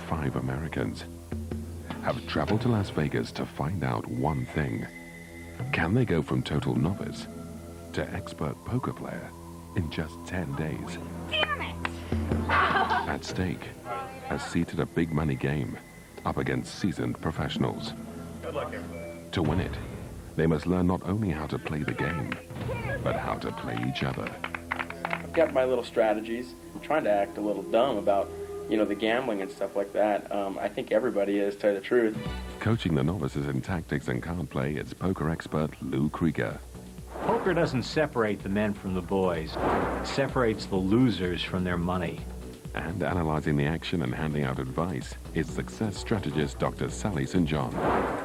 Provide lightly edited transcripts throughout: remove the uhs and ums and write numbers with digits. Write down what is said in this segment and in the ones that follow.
5 Americans have traveled to Las Vegas to find out one thing. Can they go from total novice to expert poker player in just 10 days? Damn it! At stake, has seated a big money game up against seasoned professionals. Good luck, everybody. To win it, they must learn not only how to play the game, but how to play each other. I've got my little strategies. I'm trying to act a little dumb about, the gambling and stuff like that. I think everybody is, to tell you the truth. Coaching the novices in tactics and card play is poker expert Lou Krieger. Poker doesn't separate the men from the boys. It separates the losers from their money. And analyzing the action and handing out advice is success strategist Dr. Sally St. John.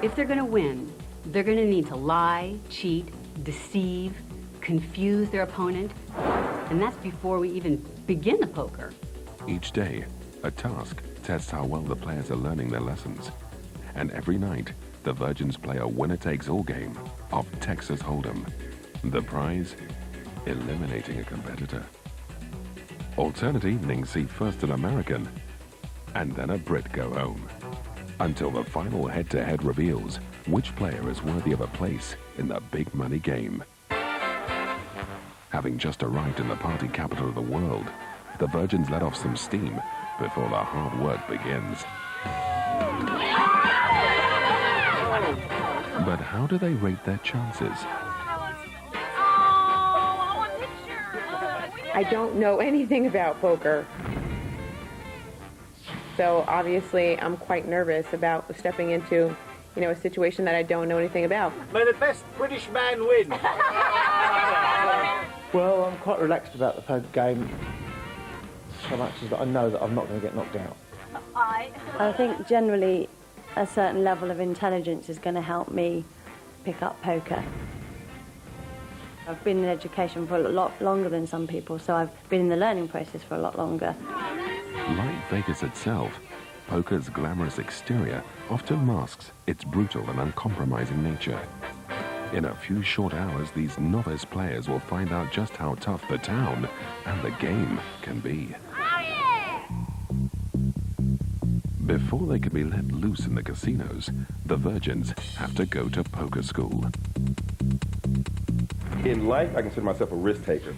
If they're going to win, they're going to need to lie, cheat, deceive, confuse their opponent. And that's before we even begin the poker. Each day, a task tests how well the players are learning their lessons. And every night, the Virgins play a winner-takes-all game of Texas Hold'em. The prize? Eliminating a competitor. Alternate evenings see first an American and then a Brit go home, until the final head-to-head reveals which player is worthy of a place in the big money game. Having just arrived in the party capital of the world, the Virgins let off some steam before the hard work begins. But how do they rate their chances? I don't know anything about poker. So obviously I'm quite nervous about stepping into, a situation that I don't know anything about. May the best British man win. Well, I'm quite relaxed about the poker game, so much as that I know that I'm not going to get knocked out. I think generally a certain level of intelligence is going to help me pick up poker. I've been in education for a lot longer than some people, so I've been in the learning process for a lot longer. Like Vegas itself, poker's glamorous exterior often masks its brutal and uncompromising nature. In a few short hours, these novice players will find out just how tough the town and the game can be. Before they can be let loose in the casinos, the Virgins have to go to poker school. In life, I consider myself a risk taker.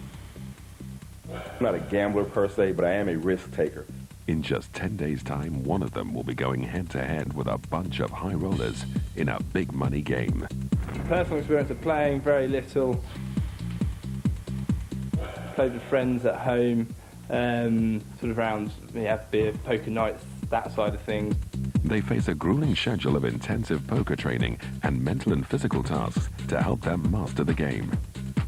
I'm not a gambler per se, but I am a risk taker. In just 10 days' time, one of them will be going head-to-head with a bunch of high rollers in a big money game. Personal experience of playing, very little. Played with friends at home, sort of around, beer, poker nights, that side of things. They face a grueling schedule of intensive poker training and mental and physical tasks to help them master the game.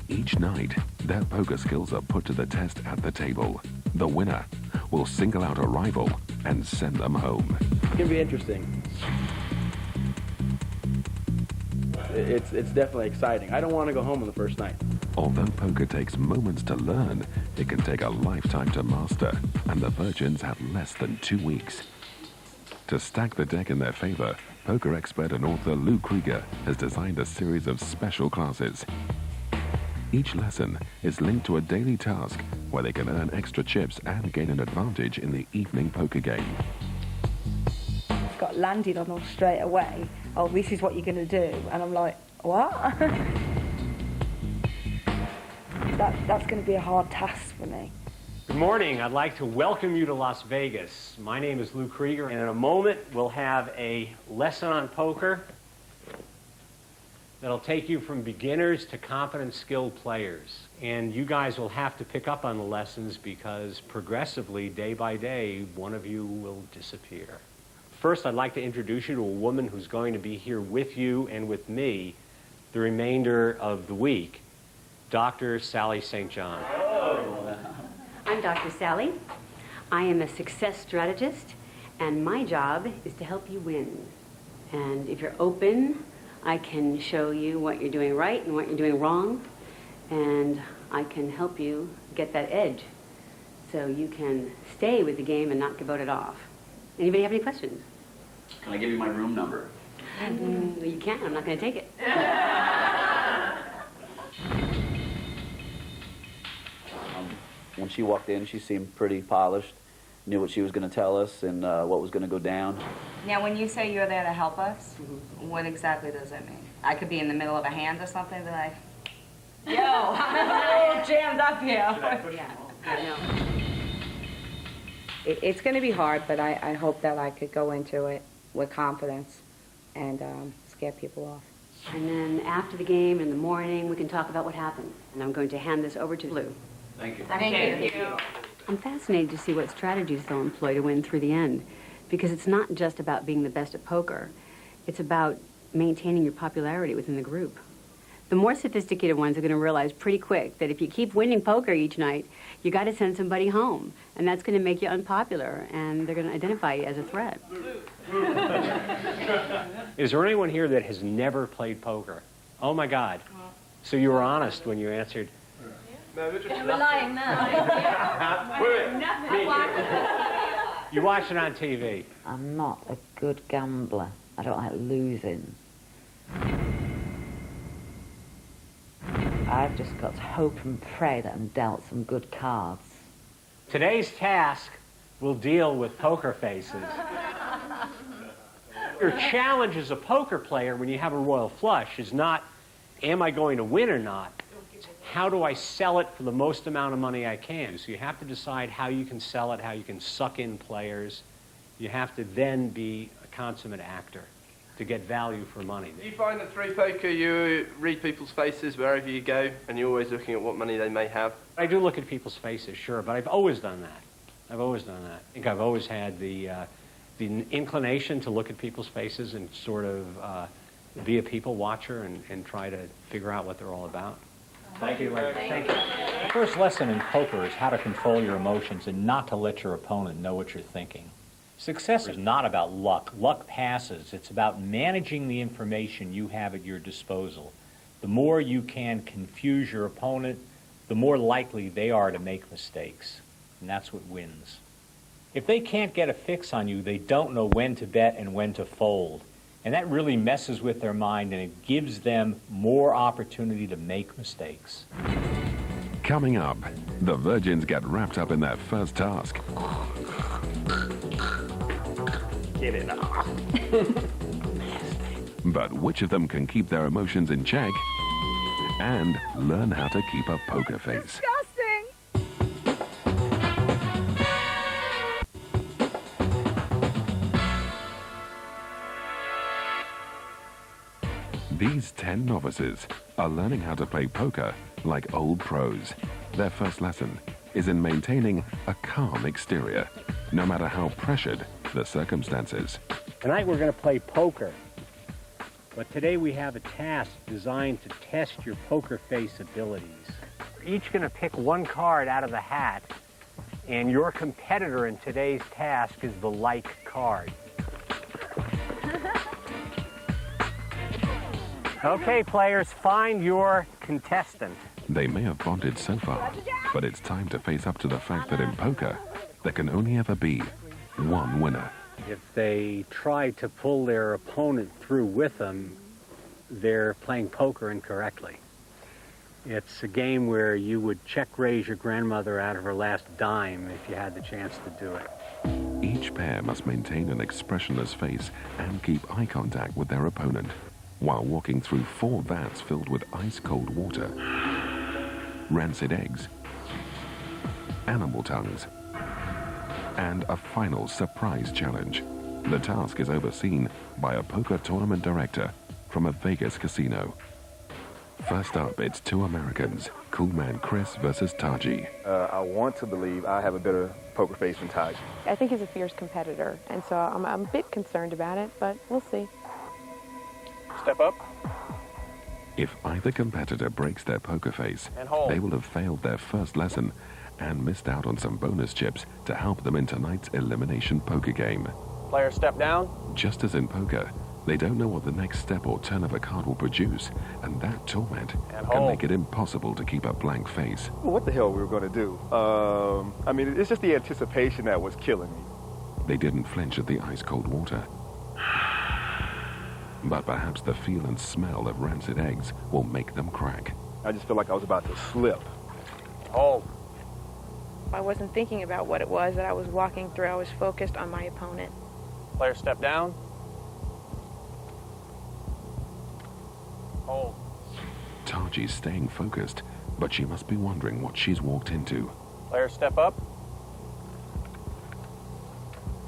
Each night, their poker skills are put to the test at the table. The winner will single out a rival and send them home. It's going to be interesting. It's definitely exciting. I don't want to go home on the first night. Although poker takes moments to learn, it can take a lifetime to master, and the Virgins have less than 2 weeks. To stack the deck in their favor, poker expert and author Lou Krieger has designed a series of special classes. Each lesson is linked to a daily task where they can earn extra chips and gain an advantage in the evening poker game. Got landed on all straight away. Oh, this is what you're going to do. And I'm like, what? That's going to be a hard task for me. Good morning. I'd like to welcome you to Las Vegas. My name is Lou Krieger, and in a moment we'll have a lesson on poker that'll take you from beginners to competent, skilled players. And you guys will have to pick up on the lessons because progressively, day by day, one of you will disappear. First, I'd like to introduce you to a woman who's going to be here with you and with me the remainder of the week, Dr. Sally St. John. I'm Dr. Sally. I am a success strategist, and my job is to help you win. And if you're open, I can show you what you're doing right and what you're doing wrong, and I can help you get that edge so you can stay with the game and not get voted off. Anybody have any questions? Can I give you my room number? You can. I'm not going to take it. When she walked in, she seemed pretty polished, knew what she was going to tell us and what was going to go down. Now, when you say you're there to help us, what exactly does that mean? I could be in the middle of a hand or something, be like, yo, I'm a little jammed up here. It's going to be hard, but I hope that I could go into it with confidence and scare people off. And then after the game in the morning, we can talk about what happened. And I'm going to hand this over to Lou. Thank you. Thank you. I'm fascinated to see what strategies they'll employ to win through the end, because it's not just about being the best at poker. It's about maintaining your popularity within the group. The more sophisticated ones are going to realize pretty quick that if you keep winning poker each night, you got to send somebody home, and that's going to make you unpopular, and they're going to identify you as a threat. Is there anyone here that has never played poker? Oh my God. So you were honest when you answered. We're lying now. You watch it on TV. I'm not a good gambler. I don't like losing. I've just got to hope and pray that I'm dealt some good cards. Today's task will deal with poker faces. Your challenge as a poker player when you have a royal flush is not, am I going to win or not? It's how do I sell it for the most amount of money I can? So you have to decide how you can sell it, how you can suck in players. You have to then be a consummate actor to get value for money. Do you find that through poker you read people's faces wherever you go and you're always looking at what money they may have? I do look at people's faces, sure, but I've always done that. I've always done that. I think I've always had the inclination to look at people's faces and sort of be a people watcher and try to figure out what they're all about. Thank you, Larry. Thank you. The first lesson in poker is how to control your emotions and not to let your opponent know what you're thinking. Success is not about luck. Luck passes. It's about managing the information you have at your disposal. The more you can confuse your opponent, the more likely they are to make mistakes. And that's what wins. If they can't get a fix on you, they don't know when to bet and when to fold. And that really messes with their mind, and it gives them more opportunity to make mistakes. Coming up, the virgins get wrapped up in their first task. Get it up. But which of them can keep their emotions in check and learn how to keep a poker face? These 10 novices are learning how to play poker like old pros. Their first lesson is in maintaining a calm exterior, no matter how pressured the circumstances. Tonight we're going to play poker, but today we have a task designed to test your poker face abilities. We're each going to pick one card out of the hat, and your competitor in today's task is the like card. Okay, players, find your contestant. They may have bonded so far, but it's time to face up to the fact that in poker, there can only ever be one winner. If they try to pull their opponent through with them, they're playing poker incorrectly. It's a game where you would check-raise your grandmother out of her last dime if you had the chance to do it. Each pair must maintain an expressionless face and keep eye contact with their opponent while walking through 4 vats filled with ice-cold water, rancid eggs, animal tongues, and a final surprise challenge. The task is overseen by a poker tournament director from a Vegas casino. First up, it's 2 Americans, Cool Man Chris versus Taji. I want to believe I have a better poker face than Taji. I think he's a fierce competitor, and so I'm a bit concerned about it, but we'll see. Step up. If either competitor breaks their poker face, And hold. they will have failed their first lesson and missed out on some bonus chips to help them in tonight's elimination poker game. Player step down. Just as in poker, they don't know what the next step or turn of a card will produce, and that torment And can hold. make it impossible to keep a blank face. What the hell we were going to do? I mean, it's just the anticipation that was killing me. They didn't flinch at the ice-cold water. But perhaps the feel and smell of rancid eggs will make them crack. I just feel like I was about to slip. Hold. I wasn't thinking about what it was that I was walking through. I was focused on my opponent. Player step down. Hold. Taji's staying focused, but she must be wondering what she's walked into. Player step up.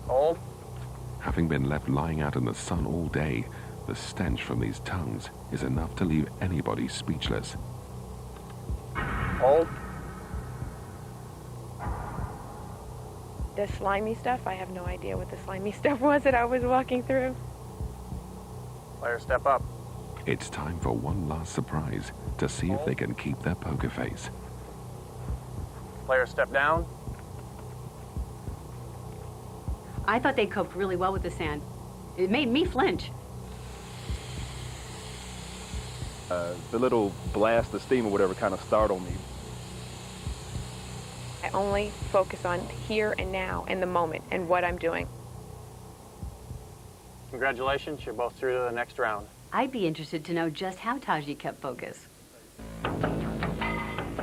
Hold. Having been left lying out in the sun all day, the stench from these tongues is enough to leave anybody speechless. Hold. The slimy stuff, I have no idea what the slimy stuff was that I was walking through. Player step up. It's time for one last surprise to see if they can keep their poker face. Player step down. I thought they coped really well with the sand. It made me flinch. The little blast of steam or whatever kind of startled me. I only focus on here and now and the moment and what I'm doing. Congratulations, you're both through to the next round. I'd be interested to know just how Taji kept focus.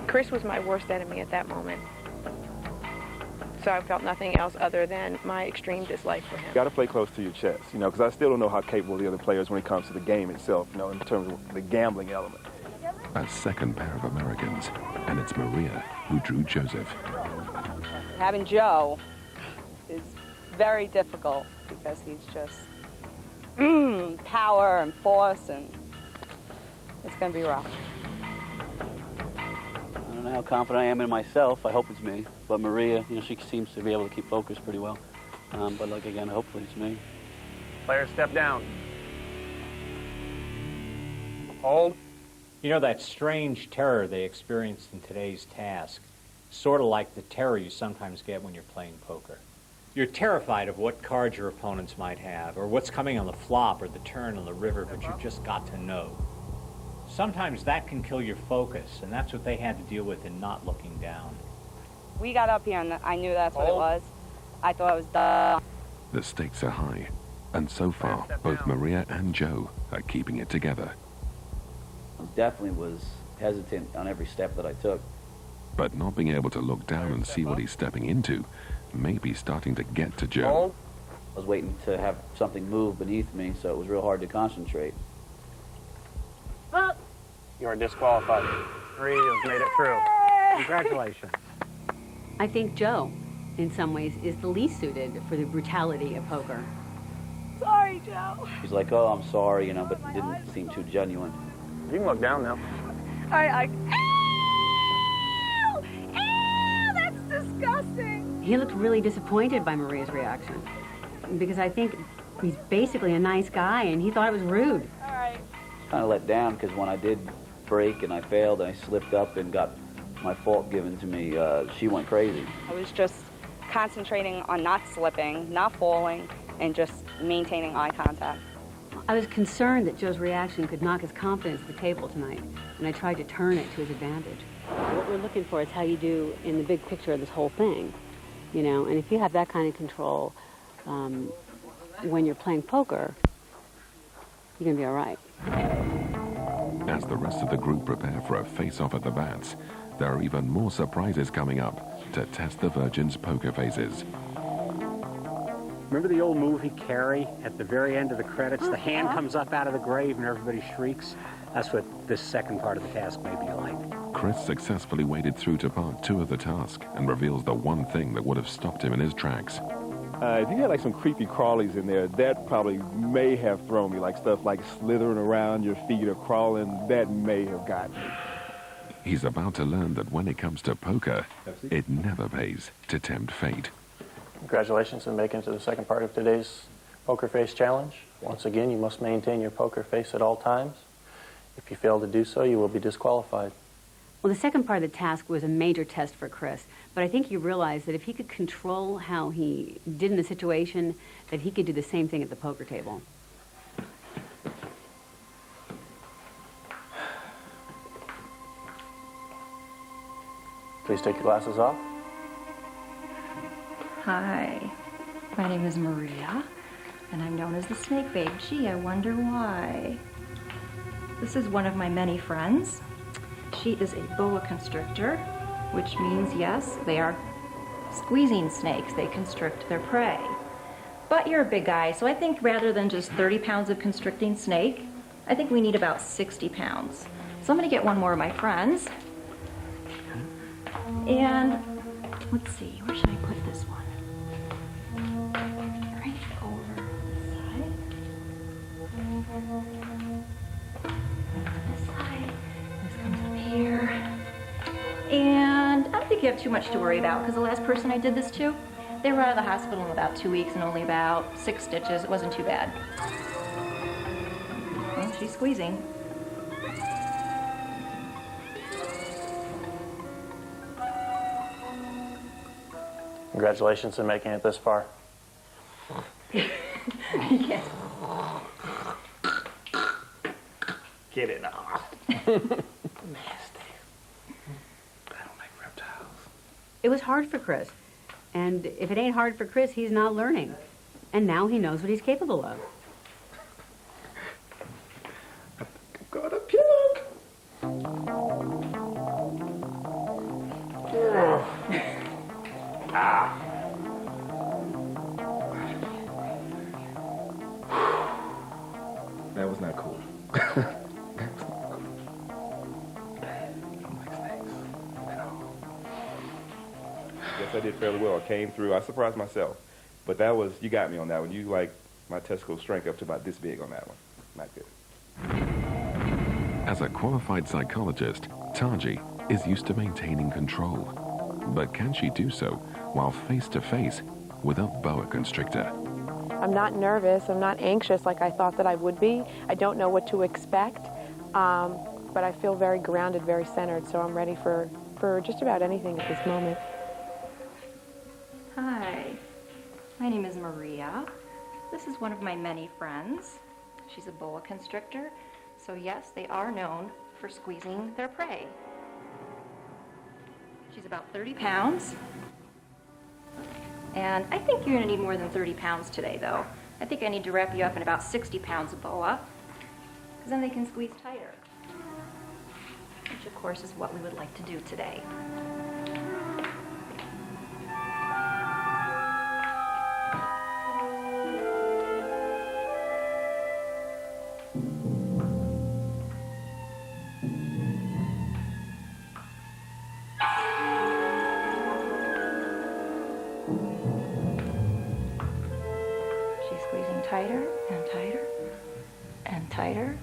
Chris was my worst enemy at that moment. So I felt nothing else other than my extreme dislike for him. You got to play close to your chest, you know, because I still don't know how capable the other players when it comes to the game itself, you know, in terms of the gambling element. A second pair of Americans, and it's Maria who drew Joseph. Having Joe is very difficult because he's just power and force, and it's going to be rough. I don't know how confident I am in myself. I hope it's me. But Maria, you know, she seems to be able to keep focus pretty well. But like again, hopefully it's me. Player step down. Hold. You know, that strange terror they experienced in today's task, sort of like the terror you sometimes get when you're playing poker. You're terrified of what cards your opponents might have, or what's coming on the flop or the turn on the river, but you've just got to know. Sometimes that can kill your focus, and that's what they had to deal with in not looking down. We got up here and I knew that's what it was. I thought it was done. The stakes are high, and so far, both Maria and Joe are keeping it together. I definitely was hesitant on every step that I took. But not being able to look down and see what he's stepping into may be starting to get to Joe. I was waiting to have something move beneath me, so it was real hard to concentrate. You are disqualified. 3, you've made it through. Congratulations. I think Joe, in some ways, is the least suited for the brutality of poker. Sorry, Joe. He's like, oh, I'm sorry, you know, but it didn't seem too genuine. You can look down now. Ew, that's disgusting. He looked really disappointed by Maria's reaction, because I think he's basically a nice guy, and he thought it was rude. All right. Kind of let down because when I did break and I failed and I slipped up and got my fault given to me, she went crazy. I was just concentrating on not slipping, not falling, and just maintaining eye contact. I was concerned that Joe's reaction could knock his confidence at the table tonight, and I tried to turn it to his advantage. What we're looking for is how you do in the big picture of this whole thing, you know, and if you have that kind of control when you're playing poker, you're going to be all right. As the rest of the group prepare for a face-off at the vats, there are even more surprises coming up to test the Virgins' poker faces. Remember the old movie Carrie? At the very end of the credits, the hand comes up out of the grave and everybody shrieks. That's what this second part of the task may be like. Chris successfully waded through to part 2 of the task and reveals the one thing that would have stopped him in his tracks. If you had like some creepy crawlies in there, that probably may have thrown me, like stuff like slithering around your feet or crawling, that may have gotten me. He's about to learn that when it comes to poker, it never pays to tempt fate. Congratulations on making it to the second part of today's Poker Face Challenge. Once again, you must maintain your poker face at all times. If you fail to do so, you will be disqualified. Well, the second part of the task was a major test for Chris, but I think he realized that if he could control how he did in the situation, that he could do the same thing at the poker table. Please take your glasses off. Hi, my name is Maria, and I'm known as the Snake Babe. Gee, I wonder why. This is one of my many friends. She is a boa constrictor, which means, yes, they are squeezing snakes, they constrict their prey. But you're a big guy, so I think rather than just 30 pounds of constricting snake, I think we need about 60 pounds. So I'm going to get one more of my friends. And let's see, where should I put this one? Right over this side. This side. This comes up here. And I don't think you have too much to worry about because the last person I did this to, they were out of the hospital in about 2 weeks and only about 6 stitches. It wasn't too bad. Well, she's squeezing. Congratulations on making it this far. Yes. Get it off. It was hard for Chris. And if it ain't hard for Chris, he's not learning. And now he knows what he's capable of. Got a puke. Ah. That was not cool. Yes, I did fairly well. I came through. I surprised myself. But that was, you got me on that one. You, like, my testicle shrank up to about this big on that one. Not good. As a qualified psychologist, Taji is used to maintaining control. But can she do so while face-to-face with a boa constrictor? I'm not nervous. I'm not anxious like I thought that I would be. I don't know what to expect, but I feel very grounded, very centered, so I'm ready for just about anything at this moment. Hi, my name is Maria. This is one of my many friends. She's a boa constrictor, so yes, they are known for squeezing their prey. She's about 30 pounds. And I think you're going to need more than 30 pounds today, though. I think I need to wrap you up in about 60 pounds of boa, because then they can squeeze tighter. Which, of course, is what we would like to do today. Tighter and tighter and tighter.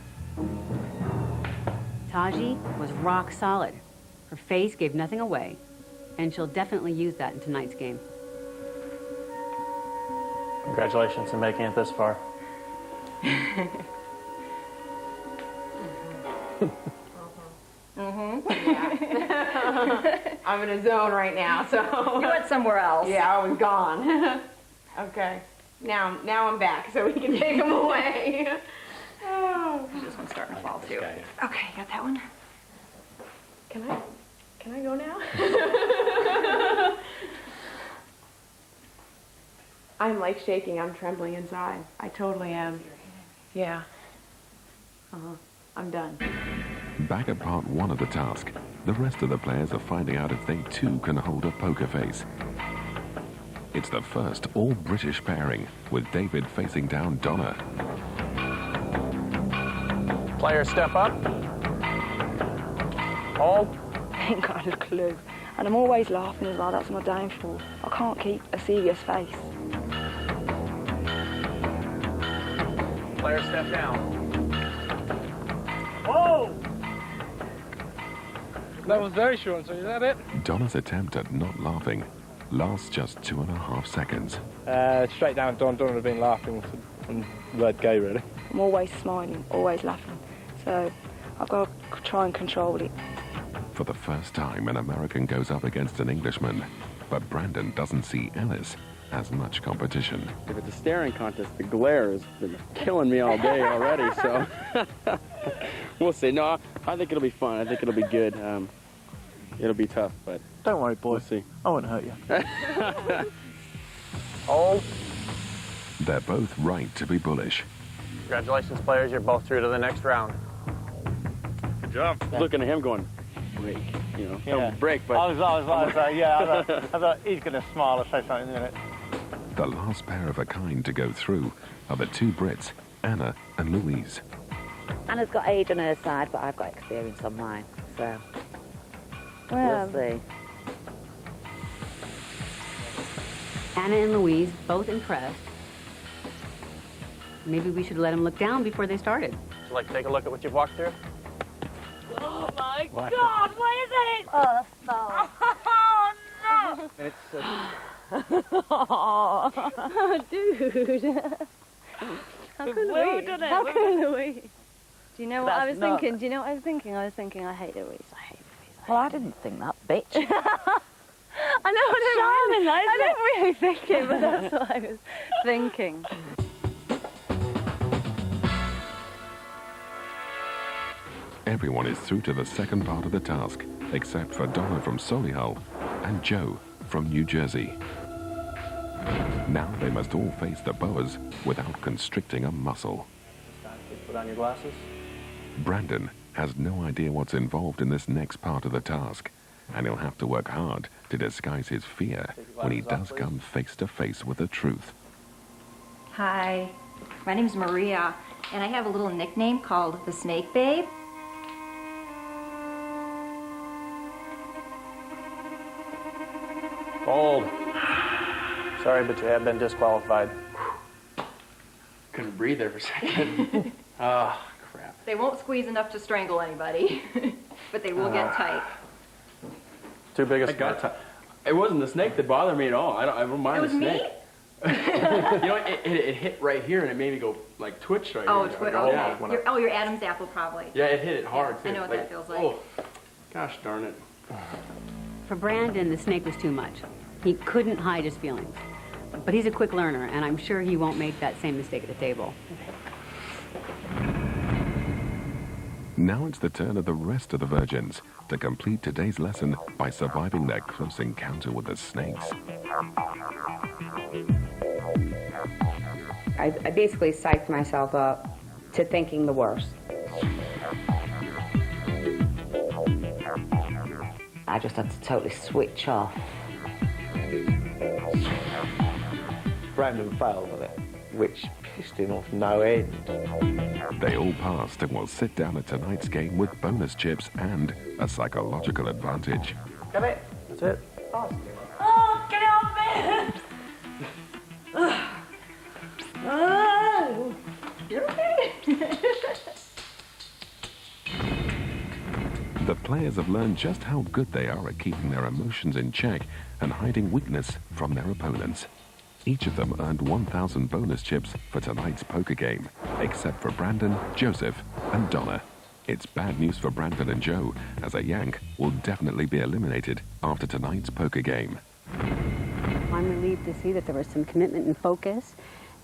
Taji was rock solid. Her face gave nothing away, and she'll definitely use that in tonight's game. Congratulations on making it this far. Yeah. I'm in a zone right now, so. You went somewhere else. Yeah, I was gone. Okay. Now I'm back, so we can take them away. Oh. This one's starting to fall too. Okay, got that one. Can I go now? I'm like shaking. I'm trembling inside. I totally am. Yeah. I'm done. Back at part 1 of the task, the rest of the players are finding out if they too can hold a poker face. It's the first all-British pairing, with David facing down Donna. Players step up. Hold. I ain't got a clue. And I'm always laughing as well, that's my downfall. I can't keep a serious face. Players step down. Whoa! That was very short, so is that it? Donna's attempt at not laughing lasts just 2.5 seconds. Straight down, Don would have been laughing from word go, really. I'm always smiling, always laughing. So I've got to try and control it. For the first time, an American goes up against an Englishman, but Brandon doesn't see Ellis as much competition. If it's a staring contest, the glare has been killing me all day already, so we'll see. No, I think it'll be fun. I think it'll be good. It'll be tough, but don't worry, boy. We'll see. I won't hurt you. Hold. They're both right to be bullish. Congratulations, players. You're both through to the next round. Good job. Looking at him going, break. You know, Yeah. don't break, but I thought he's going to smile or say something in a minute. The last pair of a kind to go through are the two Brits, Anna and Louise. Anna's got age on her side, but I've got experience on mine, so Well, we'll see. Anna and Louise, both impressed. Maybe we should let them look down before they started. Would you like to take a look at what you've walked through? Oh my What? God, what is it? Oh, the phone. Oh no! It's Oh, dude. How can Louise? How can Louise? Do you know what I was thinking? Do you know what I was thinking? I was thinking, I hate Louise. I hate Louise. Well, I didn't think that, bitch. I know, I didn't really think it, but that's what I was thinking. Everyone is through to the second part of the task, except for Donna from Solihull and Joe from New Jersey. Now they must all face the boas without constricting a muscle. Put on your glasses. Brandon has no idea what's involved in this next part of the task, and he'll have to work hard to disguise his fear when he does come face to face with the truth. Hi, my name's Maria, and I have a little nickname called the Snake Babe. Bold. Sorry, but you have been disqualified. couldn't breathe there for a second. Oh, crap. They won't squeeze enough to strangle anybody, but they will get tight. Two biggest. I got tight. It wasn't the snake that bothered me at all. I don't mind the snake. You know, it hit right here and it made me go like twitch right Oh, here. okay. Your Adam's apple probably. Yeah, it hit it hard too. I know what that feels like. Oh, gosh darn it. For Brandon, the snake was too much. He couldn't hide his feelings. But he's a quick learner, and I'm sure he won't make that same mistake at the table. Now it's the turn of the rest of the virgins to complete today's lesson by surviving their close encounter with the snakes. I basically psyched myself up to thinking the worst. I just had to totally switch off. Brandon failed with it, which pissed him off no end. They all passed and will sit down at tonight's game with bonus chips and a psychological advantage. Come in. That's it. Oh, get out of there! Oh, you're okay. The players have learned just how good they are at keeping their emotions in check and hiding weakness from their opponents. Each of them earned 1,000 bonus chips for tonight's poker game, except for Brandon, Joseph, and Donna. It's bad news for Brandon and Joe, as a Yank will definitely be eliminated after tonight's poker game. I'm relieved to see that there was some commitment and focus,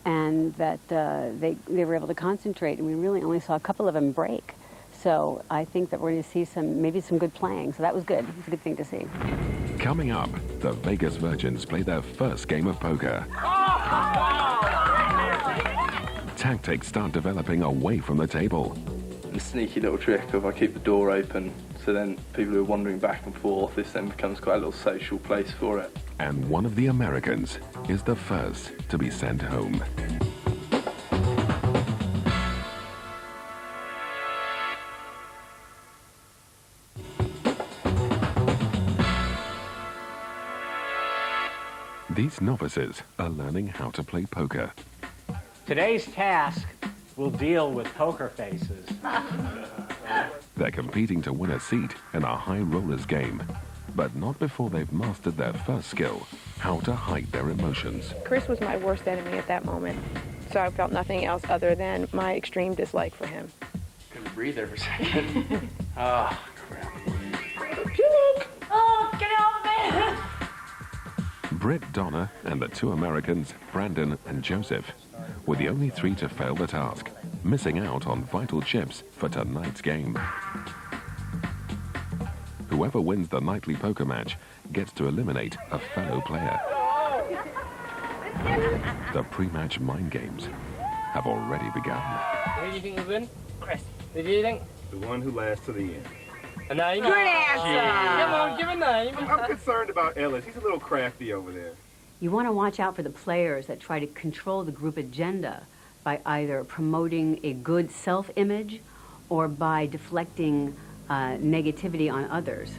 and that they were able to concentrate, and we really only saw a couple of them break. So I think that we're going to see maybe some good playing, so that was good. It's a good thing to see. Coming up, the Vegas Virgins play their first game of poker. Tactics start developing away from the table. The sneaky little trick of I keep the door open, so then people who are wandering back and forth, this then becomes quite a little social place for it. And one of the Americans is the first to be sent home. These novices are learning how to play poker. Today's task will deal with poker faces. They're competing to win a seat in a high rollers game, but not before they've mastered their first skill, how to hide their emotions. Chris was my worst enemy at that moment, so I felt nothing else other than my extreme dislike for him. Couldn't breathe there for a second. Oh, crap. Oh, get out of there! Brit, Donna, and the two Americans, Brandon and Joseph, were the only three to fail the task, missing out on vital chips for tonight's game. Whoever wins the nightly poker match gets to eliminate a fellow player. The pre-match mind games have already begun. Who do you think will win? Chris. Who do you think? The one who lasts to the end. A name? Good answer. Come on, give a name. I'm concerned about Ellis. He's a little crafty over there. You want to watch out for the players that try to control the group agenda by either promoting a good self-image or by deflecting negativity on others.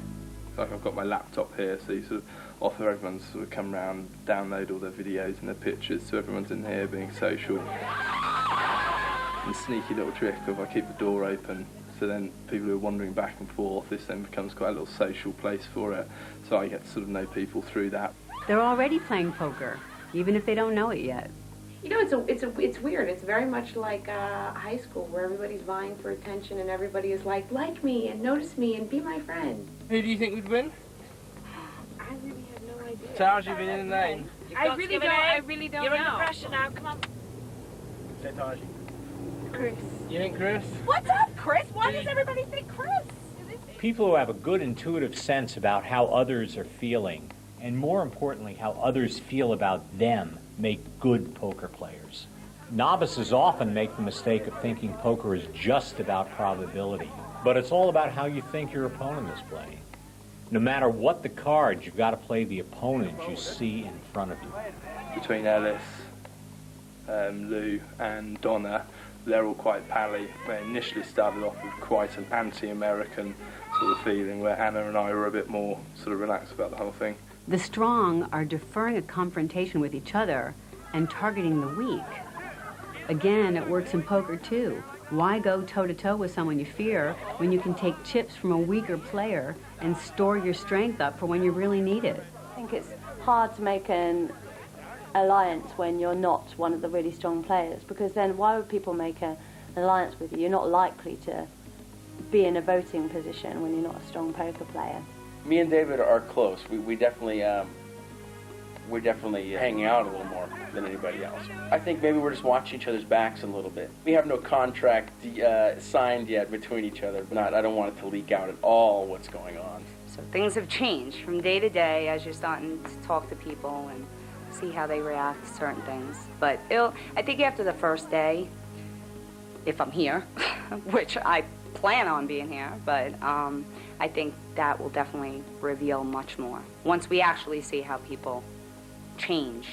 Like I've got my laptop here, so you sort of offer everyone to sort of come round, download all their videos and their pictures, so everyone's in here being social. And sneaky little trick of I keep the door open, so then people who are wandering back and forth, this then becomes quite a little social place for it. So I get to sort of know people through that. They're already playing poker, even if they don't know it yet. You know, it's weird. It's very much like high school, where everybody's vying for attention and everybody is like me and notice me and be my friend. Who do you think would win? I really have no idea. Taj, you've been in the name. I really don't You're know. under pressure now, come on. Say Taj. Chris. You think Chris? What's up, Chris? Why does everybody think Chris? People who have a good intuitive sense about how others are feeling, and more importantly, how others feel about them, make good poker players. Novices often make the mistake of thinking poker is just about probability, but it's all about how you think your opponent is playing. No matter what the cards, you've got to play the opponent you see in front of you. Between Ellis, Lou and Donna, they're all quite pally. They initially started off with quite an anti-American sort of feeling, where Anna and I were a bit more sort of relaxed about the whole thing. The strong are deferring a confrontation with each other and targeting the weak. Again, it works in poker too. Why go toe-to-toe with someone you fear when you can take chips from a weaker player and store your strength up for when you really need it? I think it's hard to make an alliance when you're not one of the really strong players, because then why would people make an alliance with you? You're not likely to be in a voting position when you're not a strong poker player. Me and David are close. We definitely we're definitely hanging out a little more than anybody else. I think maybe we're just watching each other's backs a little bit. We have no contract signed yet between each other. I don't want it to leak out at all what's going on. So things have changed from day to day as you're starting to talk to people and see how they react to certain things. But I think after the first day, if I'm here, which I plan on being here, but I think that will definitely reveal much more once we actually see how people change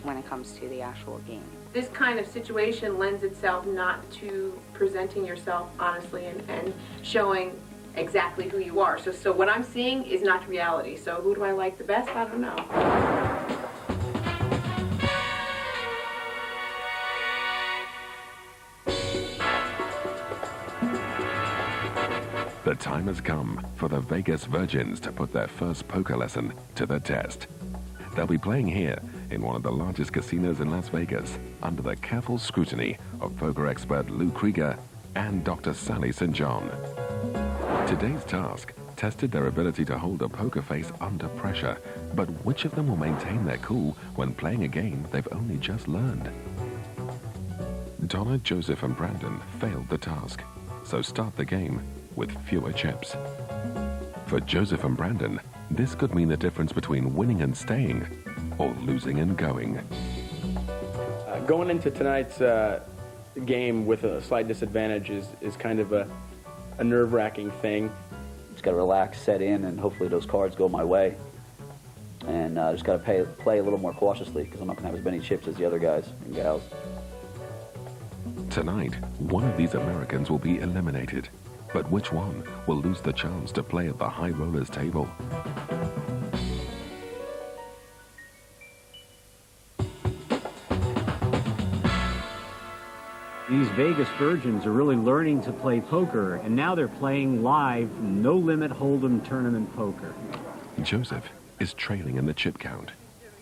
when it comes to the actual game. This kind of situation lends itself not to presenting yourself honestly and showing exactly who you are. So what I'm seeing is not reality. So who do I like the best? I don't know. The time has come for the Vegas Virgins to put their first poker lesson to the test. They'll be playing here in one of the largest casinos in Las Vegas under the careful scrutiny of poker expert Lou Krieger and Dr. Sally St. John. Today's task tested their ability to hold a poker face under pressure, but which of them will maintain their cool when playing a game they've only just learned? Donna, Joseph, and Brandon failed the task, so start the game with fewer chips. For Joseph and Brandon, this could mean the difference between winning and staying or losing and going. Going into tonight's game with a slight disadvantage is kind of a nerve-wracking thing. Just got to relax, set in, and hopefully those cards go my way. And just got to play a little more cautiously because I'm not going to have as many chips as the other guys and gals. Tonight, one of these Americans will be eliminated. But which one will lose the chance to play at the high rollers table? These Vegas Virgins are really learning to play poker, and now they're playing live, no-limit hold'em tournament poker. Joseph is trailing in the chip count.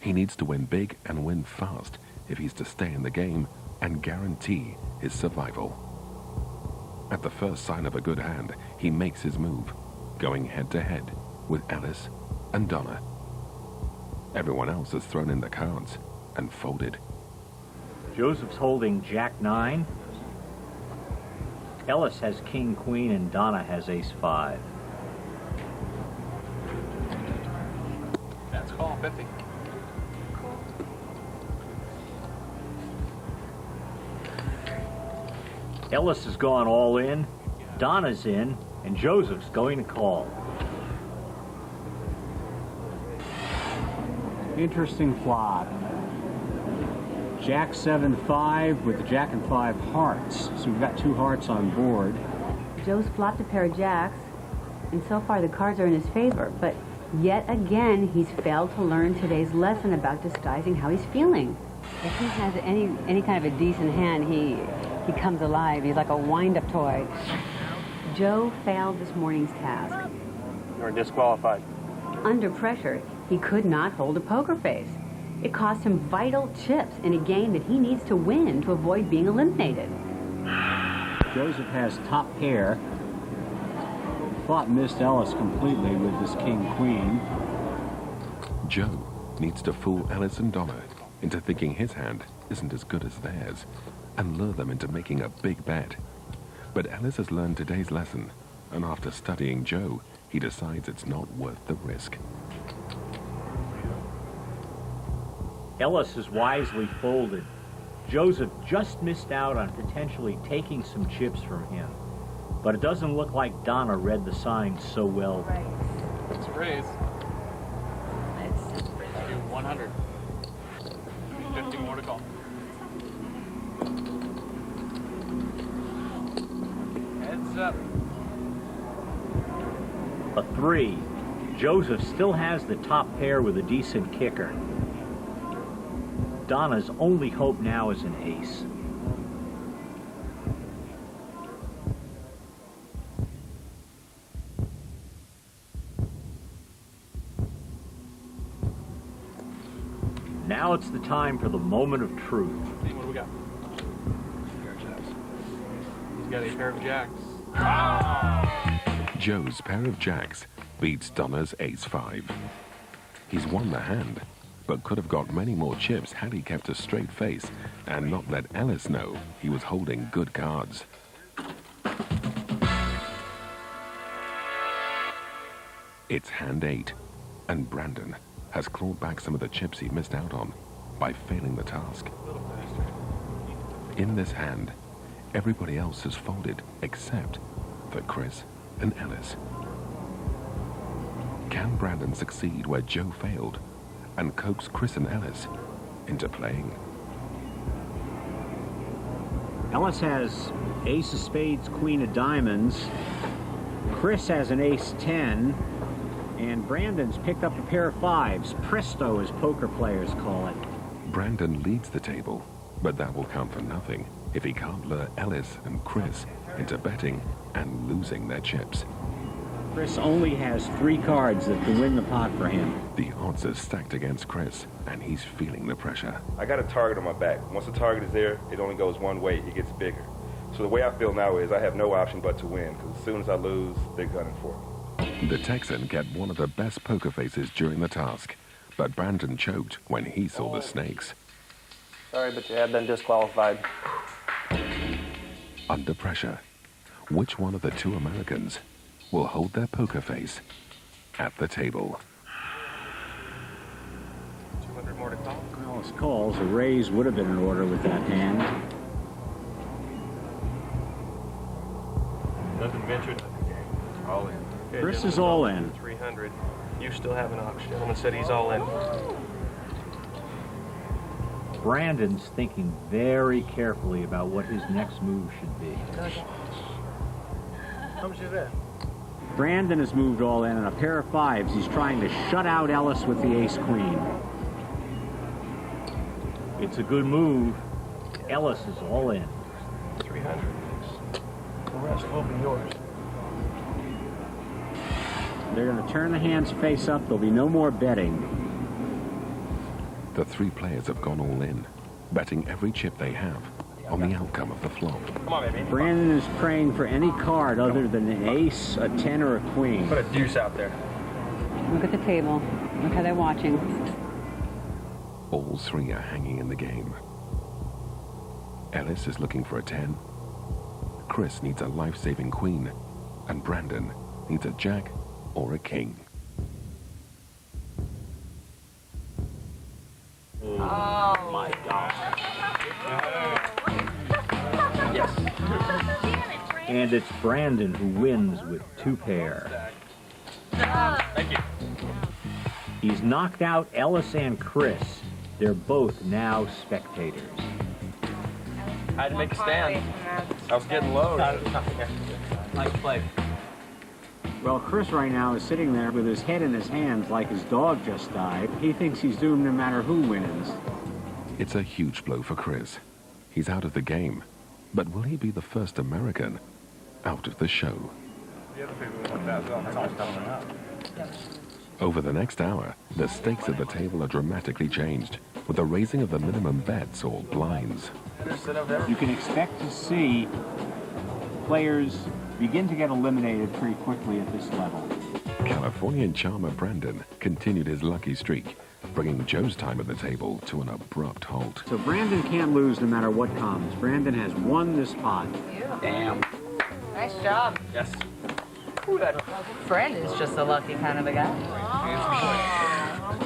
He needs to win big and win fast if he's to stay in the game and guarantee his survival. At the first sign of a good hand, he makes his move, going head-to-head with Alice and Donna. Everyone else has thrown in the cards and folded. Joseph's holding Jack-9. Ellis has King-Queen, and Donna has Ace-5. That's call 50. Ellis has gone all in. Donna's in. And Joseph's going to call. Interesting flop. Jack 7-5 with the Jack and 5 hearts. So we've got 2 hearts on board. Joe's flopped a pair of jacks, and so far the cards are in his favor, but yet again he's failed to learn today's lesson about disguising how he's feeling. If he has any kind of a decent hand, he comes alive. He's like a wind-up toy. Joe failed this morning's task. You're disqualified. Under pressure, he could not hold a poker face. It cost him vital chips in a game that he needs to win to avoid being eliminated. Joseph has top pair. Thought missed Ellis completely with this king-queen. Joe needs to fool Alice and Donna into thinking his hand isn't as good as theirs and lure them into making a big bet. But Alice has learned today's lesson, and after studying Joe, he decides it's not worth the risk. Ellis is wisely folded. Joseph just missed out on potentially taking some chips from him. But it doesn't look like Donna read the signs so well. Right. Let's raise. Let's do 100. 50 more to call. Heads up. A 3. Joseph still has the top pair with a decent kicker. Donna's only hope now is an ace. Now it's the time for the moment of truth. See what do we got? He's got a pair of jacks. Joe's pair of jacks beats Donna's ace-5. He's won the hand, but could have got many more chips had he kept a straight face and not let Alice know he was holding good cards. It's hand 8, and Brandon has clawed back some of the chips he missed out on by failing the task. In this hand, everybody else has folded except for Chris and Alice. Can Brandon succeed where Joe failed and coax Chris and Alice into playing? Ellis has ace of spades, queen of diamonds. Chris has an ace 10. And Brandon's picked up a pair of 5s. Presto, as poker players call it. Brandon leads the table, but that will count for nothing if he can't lure Alice and Chris into betting and losing their chips. Chris only has 3 cards that can win the pot for him. The odds are stacked against Chris, and he's feeling the pressure. I got a target on my back. Once the target is there, it only goes one way. It gets bigger. So the way I feel now is I have no option but to win, because as soon as I lose, they're gunning for me. The Texan kept one of the best poker faces during the task, but Brandon choked when he saw the snakes. Sorry, but you have been disqualified. Under pressure, which one of the 2 Americans will hold their poker face at the table? 200 more to call. Alice calls. A raise would have been in order with that hand. Nothing ventured, nothing gained. All in. Okay, Chris is all in. 300. You still have an option. Gentleman said he's all in. Brandon's thinking very carefully about what his next move should be. How much is that? Brandon has moved all in on a pair of 5s. He's trying to shut out Ellis with the ace-queen. It's a good move. Ellis is all in. 300. The rest will be yours. They're going to turn the hands face up. There'll be no more betting. The 3 players have gone all in, betting every chip they have on the outcome of the flop. Come on, baby. Brandon is praying for any card other than an ace, a 10, or a queen. Put a deuce out there. Look at the table. Look how they're watching. All 3 are hanging in the game. Ellis is looking for a 10. Chris needs a life-saving queen, and Brandon needs a jack or a king. Oh my gosh. Yes. And it's Brandon who wins with 2 pair. Thank you. He's knocked out Ellis and Chris. They're both now spectators. I had to make a stand. I was getting low. Nice play. Well, Chris right now is sitting there with his head in his hands like his dog just died. He thinks he's doomed no matter who wins. It's a huge blow for Chris. He's out of the game. But will he be the first American out of the show? The other people like that as well. That's always coming up. Over the next hour, the stakes at the table are dramatically changed with the raising of the minimum bets or blinds. You can expect to see players begin to get eliminated pretty quickly at this level. Californian charmer Brandon continued his lucky streak, bringing Joe's time at the table to an abrupt halt. So Brandon can't lose no matter what comes. Brandon has won this pot. Damn. Nice job. Yes. Brandon's just a lucky kind of a guy.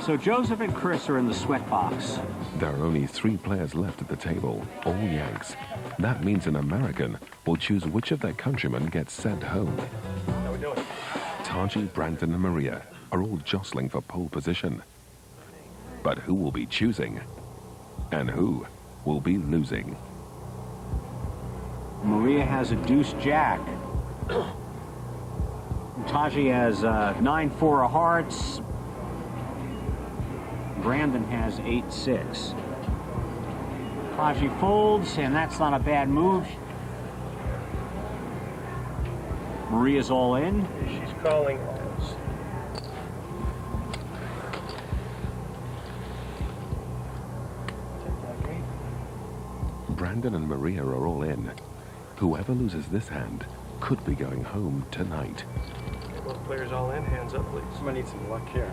So Joseph and Chris are in the sweat box. There are only 3 players left at the table, all Yanks. That means an American will choose which of their countrymen gets sent home. How we doing? Taji, Brandon, and Maria are all jostling for pole position. But who will be choosing? And who will be losing? Maria has a deuce-jack. Taji has 9-4 of hearts. Brandon has 8-6. Taji folds, and that's not a bad move. Maria's all in. She's calling alls. Brandon and Maria are all in. Whoever loses this hand could be going home tonight. Both players all in. Hands up, please. Somebody needs some luck here.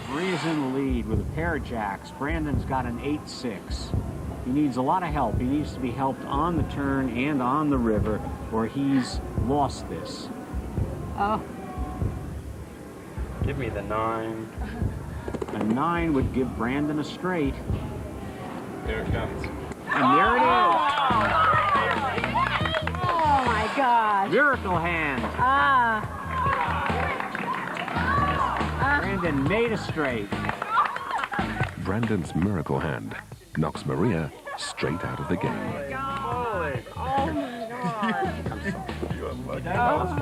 Maria's in the lead with a pair of jacks. Brandon's got an 8-6. He needs a lot of help. He needs to be helped on the turn and on the river, or he's lost this. Oh. Give me the 9. A 9 would give Brandon a straight. There it comes. And there it is. Oh my gosh. Miracle hand. Brandon made a straight. Brandon's miracle hand knocks Maria straight out of the game. Holy. Oh my God.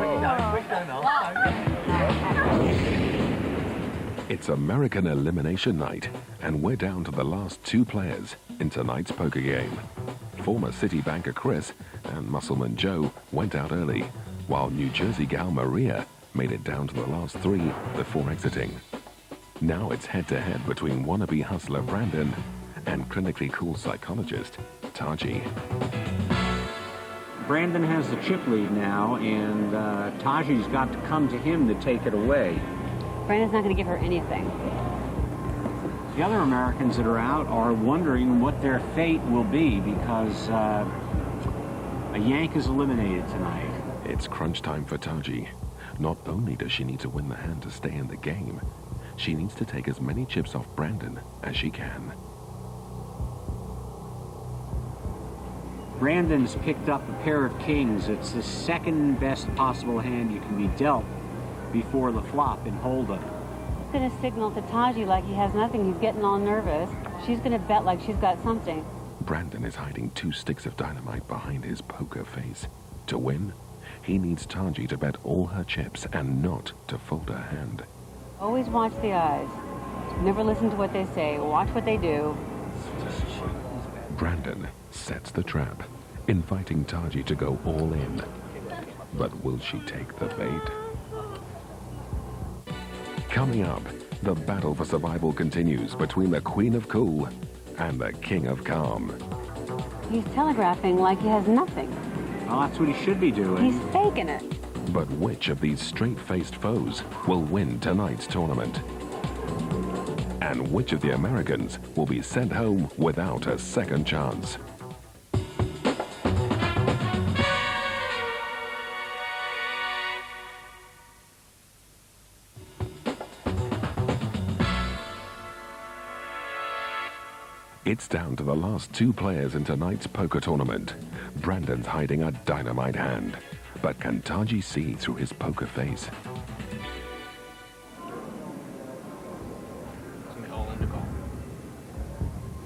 It's American elimination night, and we're down to the last 2 players in tonight's poker game. Former City banker Chris and Muscleman Joe went out early, while New Jersey gal Maria made it down to the last 3 before exiting. Now it's head-to-head between wannabe hustler Brandon and clinically cool psychologist Taji. Brandon has the chip lead now, and Taji's got to come to him to take it away. Brandon's not going to give her anything. The other Americans that are out are wondering what their fate will be because a Yank is eliminated tonight. It's crunch time for Taji. Not only does she need to win the hand to stay in the game, she needs to take as many chips off Brandon as she can. Brandon's picked up a pair of kings. It's the second best possible hand you can be dealt before the flop in hold-up. He's going to signal to Taji like he has nothing. He's getting all nervous. She's going to bet like she's got something. Brandon is hiding 2 sticks of dynamite behind his poker face. To win, he needs Taji to bet all her chips and not to fold her hand. Always watch the eyes. Never listen to what they say. Watch what they do. Brandon sets the trap, inviting Taji to go all in. But will she take the bait? Coming up, the battle for survival continues between the Queen of Cool and the King of Calm. He's telegraphing like he has nothing. Well, that's what he should be doing. He's faking it. But which of these straight-faced foes will win tonight's tournament? And which of the Americans will be sent home without a second chance? It's down to the last 2 players in tonight's poker tournament. Brandon's hiding a dynamite hand. But can Taji see through his poker face?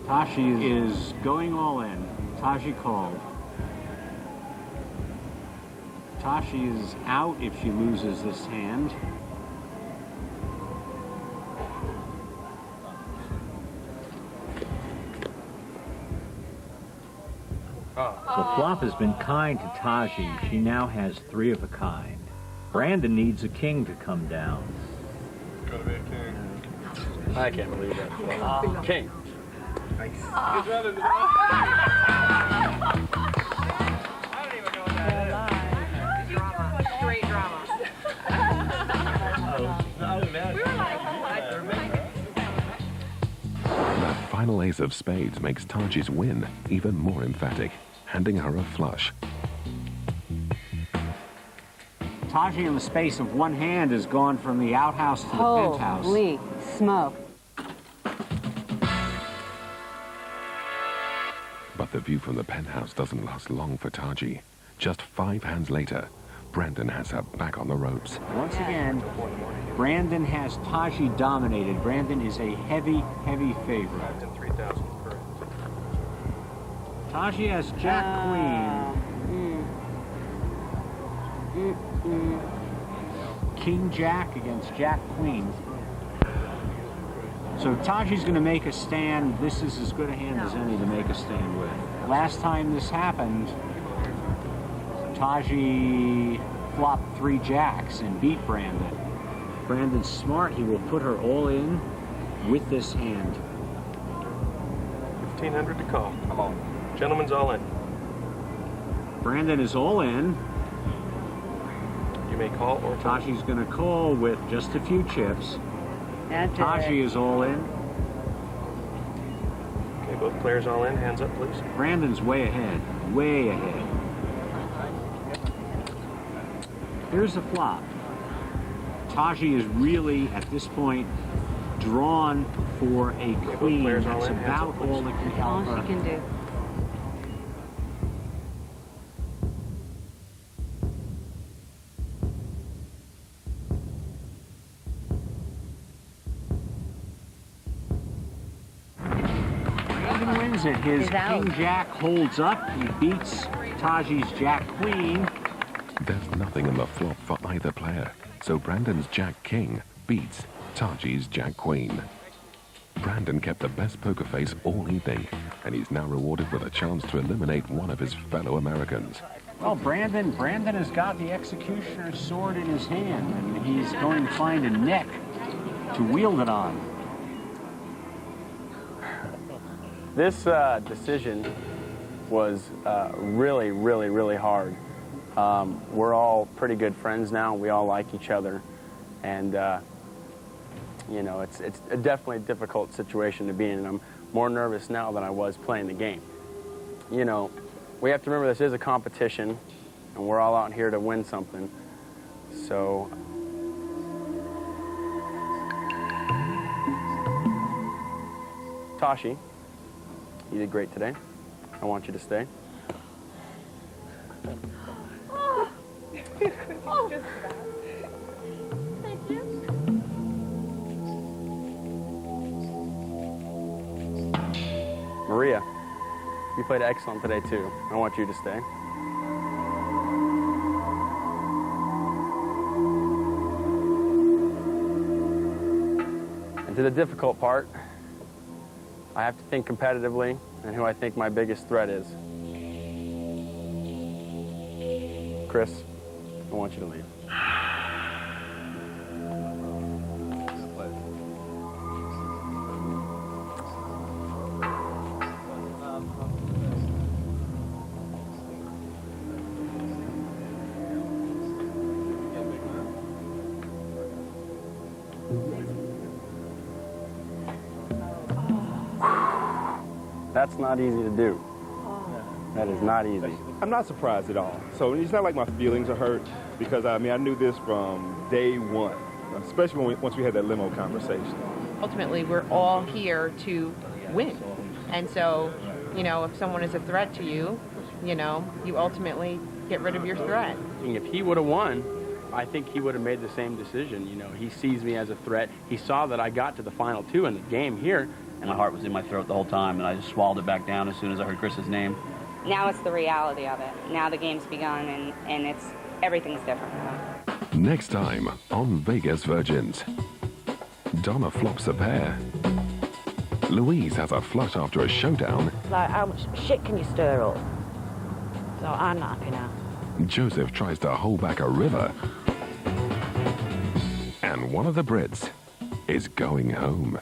Taji is going all in. Taji called. Taji is out if she loses this hand. The flop has been kind to Taji. She now has 3 of a kind. Brandon needs a king to come down. Gotta be a king. I can't believe that. King. Nice. Straight drama. The final ace of spades makes Taji's win even more emphatic, handing her a flush. Taji, in the space of 1 hand, has gone from the outhouse to the penthouse. Holy smoke. But the view from the penthouse doesn't last long for Taji. Just 5 hands later, Brandon has her back on the ropes. Once again, Brandon has Taji dominated. Brandon is a heavy, heavy favorite. 3,000, correct. Taji has Jack Queen. King Jack against Jack Queen. So Taji's going to make a stand. This is as good a hand as any to make a stand with. Last time this happened, Taji flopped 3 jacks and beat Brandon. Brandon's smart. He will put her all in with this hand. 1,500 to call. Come on. Gentlemen's all in. Brandon is all in. You may call or call. Taji's going to call with just a few chips. Taji is all in. Okay, both players all in. Hands up, please. Brandon's way ahead. Way ahead. Here's the flop. Taji is really, at this point, drawn for a queen. That's about all that can help her. All she can do. Brandon wins it. His King Jack holds up. He beats Taji's Jack Queen. There's nothing in the flop for either player, so Brandon's Jack King beats Taji's Jack Queen. Brandon kept the best poker face all evening, and he's now rewarded with a chance to eliminate one of his fellow Americans. Well, Brandon has got the executioner's sword in his hand, and he's going to find a neck to wield it on. This decision was really, really, really hard. We're all pretty good friends now. We all like each other, and you know, it's definitely a difficult situation to be in. And I'm more nervous now than I was playing the game. You know, we have to remember this is a competition, and we're all out here to win something. So. Tashi, you did great today. I want you to stay. Thank you. Maria, you played excellent today too. I want you to stay. And to the difficult part, I have to think competitively and who I think my biggest threat is. Chris, I want you to leave. That's not easy to do. That is not easy. I'm not surprised at all. So it's not like my feelings are hurt, because I mean, I knew this from day one, especially once we had that limo conversation. Ultimately, we're all here to win. And so, you know, if someone is a threat to you, you know, you ultimately get rid of your threat. If he would have won, I think he would have made the same decision. You know, he sees me as a threat. He saw that I got to the final two in the game here. And my heart was in my throat the whole time, and I just swallowed it back down as soon as I heard Chris's name. Now it's the reality of it. Now the game's begun, and everything's different now. Next time on Vegas Virgins, Donna flops a pair. Louise has a flush after a showdown. Like, how much shit can you stir up? So I'm not happy now. Joseph tries to hold back a river. And one of the Brits is going home.